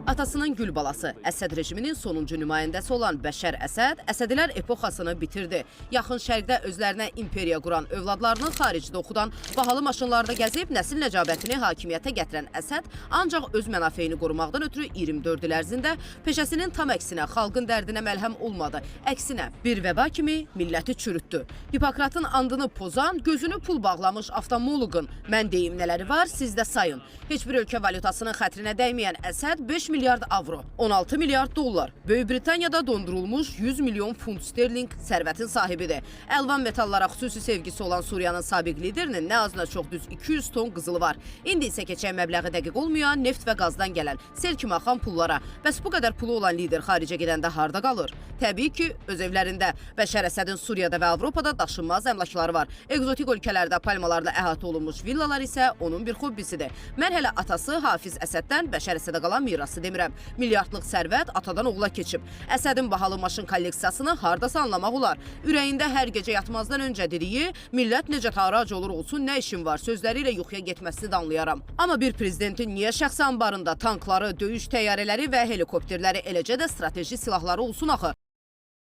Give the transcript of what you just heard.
Atasının gül balası, Əsəd rejiminin sonuncu nümayəndəsi olan Bəşər Əsəd, Əsədilər epoxasını bitirdi. Yaxın şərqdə özlərinə imperiya quran övladlarını xaricdə oxudan, bahalı maşınlarda gəzib nəsil nəcabətini hakimiyyətə gətirən Əsəd ancaq öz mənafeyini qorumaqdan ötürü 24 il ərzində peşəsinin tam əksinə xalqın dərdinə məlhəm olmadı. Əksinə bir vəba kimi milləti çürütdü. Hipokratın andını pozan, gözünü pul bağlamış oftalmoloqun mən deyim nələri var, siz də sayın. Heç bir ölkə valyutasının xətrinə dəyməyən Əsəd 5 milyard avro, 16 milyard dollar, Böyük Britaniyada dondurulmuş 100 milyon funt sterling sərvətin sahibidir. Əlvan metallara xüsusi sevgisi olan Suriyanın sabiq liderinin nə azına çox düz 200 ton qızılı var. İndi isə keçən məbləği dəqiq olmayan neft və qazdan gələn sel kimi axan pullara. Bəs bu qədər pulu olan lider xaricə gedəndə harda qalır? Təbii ki, öz evlərində. Bəşər Əsədin Suriyada və Avropada daşınmaz əmlakları var. Egzotik ölkələrdə palmalarla əhatə olunmuş villalar isə onun bir hobbisidir. Mən hələ atası Hafiz Əsəddən Bəşər Əsədə qalan mirası demirəm. Milyardlıq sərvət atadan oğula keçib. Əsədin bahalı maşın kolleksiyasını hardasa anlamaq olar. Ürəyində hər gecə yatmazdan öncə dediyi, millət necə tarac olur olsun, nə işim var sözləri ilə yuxuya getməsini də anlayaram. Amma bir prezidentin niyə şəxsi anbarında tankları, döyüş təyyarələri və helikopterləri, eləcə də strateji silahları olsun axı?